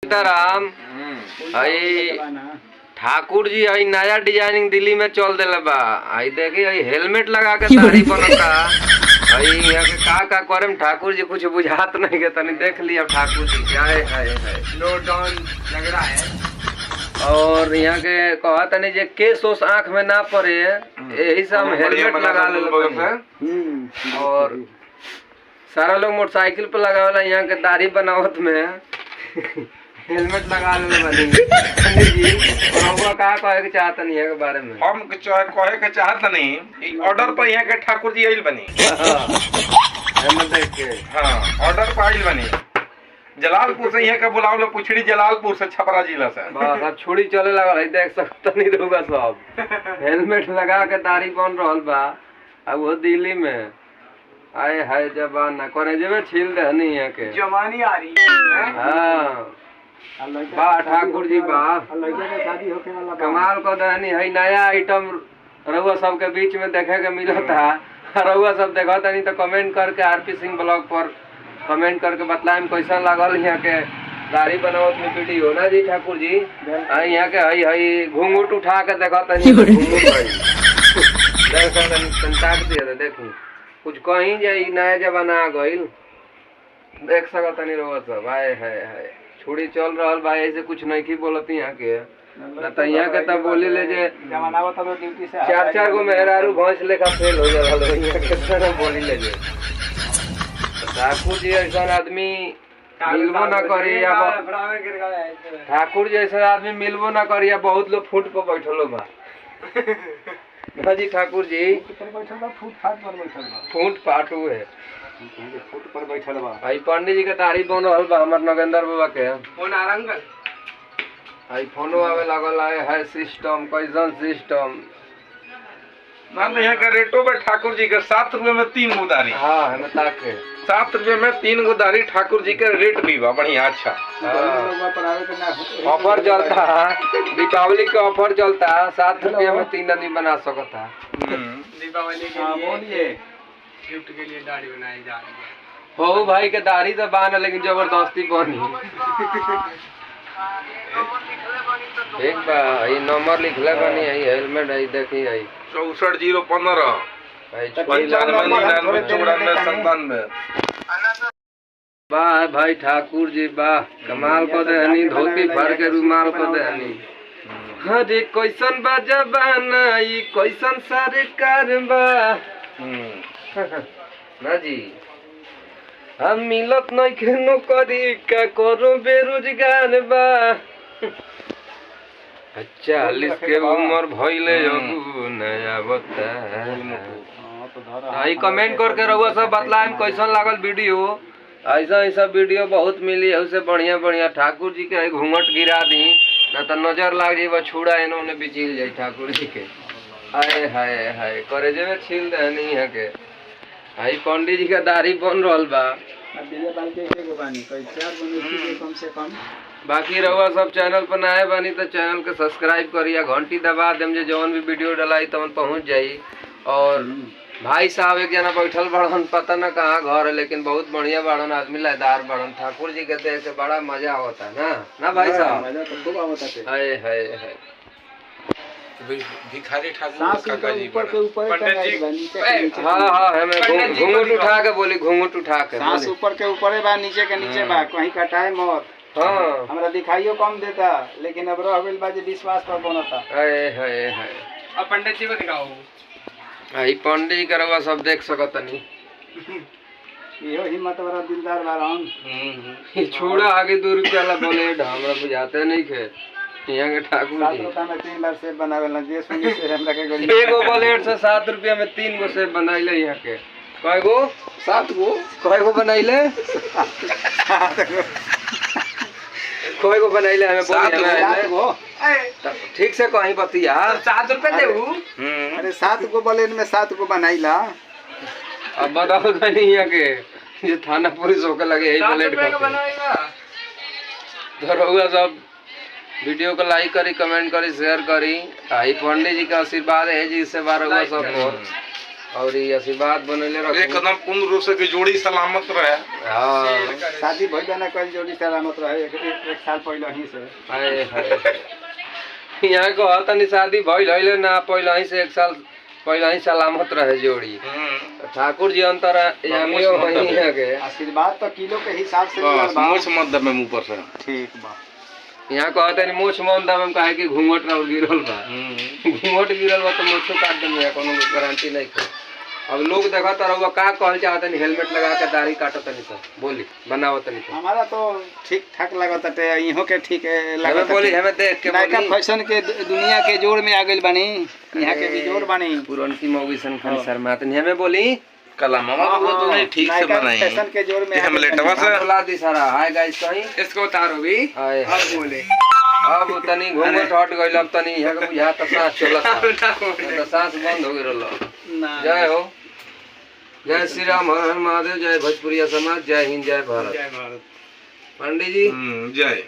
सीताराम आई ठाकुर जी आई नया डिजाइनिंग दिल्ली में चल दिले बा। आई देखी आई हेलमेट लगा के दाढ़ी बनता। आई यहाँ के का करे ठाकुर जी कुछ बुझात नहीं के तनी देख लिया ठाकुर जी क्या है लो डाउन लग रहा है। और यहाँ के कहा तनी जे केस ओस आँख में ना पड़े यही से हम हेलमेट लगा ले। और सारा लोग मोटरसाइकिल पे लगा वाला यहाँ के दाढ़ी बनावत में हेलमेट लगा ले बनी जी। और का कहे के चाहत नहीं है के बारे में हम कहे के चाहत नहीं ऑर्डर पर यहाँ के ठाकुर जी आइल बनी। हेलमेट देख के हां ऑर्डर पर आइल बनी। जलालपुर से यहाँ के बुलावले पुछड़ी जलालपुर से छपरा जिला से बस अब छुड़ी चले लगल है देख सकता नहीं रहूगा सब हेलमेट लगा के दाढ़ी बन रहल बा। अब वो दिल्ली में आए हाय जबान करे जेबे छील दहनी है के जवानी आ रही है। हां बा ठाकुर जी बा लड़के के शादी होके वाला कमाल को दहनी है नया आइटम रउआ सब के बीच में देखे के मिलता। रउआ सब देखत नहीं तो कमेंट करके आरपी सिंह ब्लॉग पर कमेंट करके बताएं कैसा लागल यहाँ के दाढ़ी बनावत में वीडियो ना जी ठाकुर जी। यहाँ के हई घूंघट उठा के देखत नहीं संताक दिया देखी कुछ कहीं जाई नया जमाना आ गइल देख सकत नहीं रउआ सब। हाय हाय हाय छुड़ी चल रहल बा ऐसे कुछ नहीं की बोलत यहाँ के ना तो यहाँ के तब बोली ले जे जमाना वो तो ड्यूटी से चार गो मेहरारू भैंस लेखा फेल हो जा रहल यहाँ के तरह बोली ले जे ठाकुर जी ऐसा आदमी मिलबो ना करी या ठाकुर जी ऐसा आदमी मिलबो ना करी या बहुत लोग फुट पर बैठलो बा जी ठाकुर जी बैठल बा फुट फाट पर बैठल बा फुट पाटू है फुट पर बैठल बा। भाई पंडित जी के दाढ़ी बन रहल बा हमर नगेंद्र बाबा के फोन आरंगल आई फोनो आवे लागल है सिस्टम कैसन सिस्टम मान लो यहाँ के रेटो में ठाकुर जी के 7 रुपए में 3 गो दाढ़ी। हाँ हमें ताके 7 रुपए में 3 गो दाढ़ी ठाकुर जी के रेट भी बा बढ़िया अच्छा। ऑफर चलता दीपावली के ऑफर चलता 7 रुपया में 3 आदमी बना सकता। दीपावली के लिए गिफ्ट के लिए दाढ़ी बनाई जा रही है। हो भाई के दाढ़ी तो बान लेकिन जबरदस्ती बनी एक बा ये नंबर लिखले बनी है हेलमेट है देखी है 64 015 बा भाई ठाकुर जी बा कमाल को देहनी धोती भर के रुमाल को देहनी। अरे कैसन बा जबाना ई कैसन सारे कारबा ना जी हम मिलत नहीं के नौकरी का करो बेरोजगार बा 40 के उम्र भइले अबू नया बता। आई कमेंट करके रहुआ सब बतलाएं कैसन लागल वीडियो। ऐसा ऐसा वीडियो बहुत मिली है उससे बढ़िया बढ़िया ठाकुर जी के घूंघट गिरा दी ना तो नजर लाग जाए छुड़ा इन्होंने बिचिल जाए ठाकुर जी के। हाय हाय हाय करे जेबे छील दहनी है के आई पंडित जी का दाढ़ी बन रहल बा। कम से कम बाकी रहुआ सब चैनल पर नए बनी तो चैनल के सब्सक्राइब करिए घंटी दबा देम जे जौन भी वीडियो डलाई तवन पहुंच जाई। और भाई साहब एक जना बैठल बड़न पता न कहाँ घर है लेकिन बहुत बढ़िया बड़न आदमी लयदार बड़न ठाकुर जी के देख के बड़ा मजा होता है ना भाई साहब। हाय हाय हाय भिखारी ठाकुर काका जी पंडित जी हाँ हमें घूंघट उठा के बोली घूंघट उठा के सांस ऊपर के ऊपर बा नीचे के नीचे बा कहीं कटाए मत। हाँ हमरा दिखाइयो कम देता लेकिन अब रह गइल बा जे विश्वास पर बनता। हाय हाय हाय अब पंडित जी को दिखाओ आई पंडित जी करवा सब देख सकतनी यो हिम्मत वाला दिलदार बारन छोड़ा आगे 2 रुपया ला बोले हमरा बुझाते नहीं खे यहाँ के ठाकुर जी 7 रुपया में 3 बार सेब बनावेला जे सुनी से हमरा के गली एगो प्लेट से 7 रुपया में 3 गो सेब बनाइले यहाँ के कय गो 7 गो कय गो बनाइले कय गो बनाइले हमें 7 गो ठीक से कहीं बतिया 7 रुपया देऊ। अरे 7 गो प्लेट में 7 गो बनाइला अब बताओ कहीं यहाँ के ये थाना पुलिस होके लगे यही प्लेट तो रहुआ सब वीडियो को लाइक करी कमेंट करी शेयर करी आई पंडित जी का आशीर्वाद है जिससे बार हुआ सब और ये आशीर्वाद बनले रखू एकदम कुंद रूप से की जोड़ी सलामत रहे। हाँ शादी भइल ना कल जोड़ी सलामत रहे एक साल पहले ही से। हाय हाय यहाँ को तनी शादी भइल हइले ना पहले ही से एक साल पहले ही सलामत रहे जोड़ी। ठाकुर जी अंतर यामियो वही है के आशीर्वाद तो किलो के हिसाब से मिलल बा। मुछ मत दबे मुंह पर से। ठीक बा। यहाँ कहते नहीं मोछ मन दम काहे कि घूंघट ना गिरल बा। घूंघट गिरल बा तो मोछो काट देम या कोनो गारंटी नहीं है। अब लोग देखत रहुआ का कहल चाहते नहीं हेलमेट लगा के दाढ़ी काटत नहीं सब बोली बनावत नहीं हमारा तो ठीक ठाक लगत है इहो के ठीक है हमें लगत बोली हमें देख के नया बोली फैशन के दुनिया के जोर में आ गइल बानी यहाँ के भी जोर बानी पुरनकी मौगी सन खान शर्मात नहीं हमें बोली कला मामा वो तो नहीं ठीक से नया बनाई फैशन के जोर में हम लेटवा से बुला दी सारा हाय गाइस कहीं इसको उतारो भी हाय अब बोले अब तनी घूंघट हट गइल अब तनी यहाँ के बुझा त सांस चलत तो सांस बंद हो गेल ना जय हो जय श्री राम हर हर महादेव जय भोजपुरिया समाज जय हिंद जय भारत जय भारत पंडित जी जय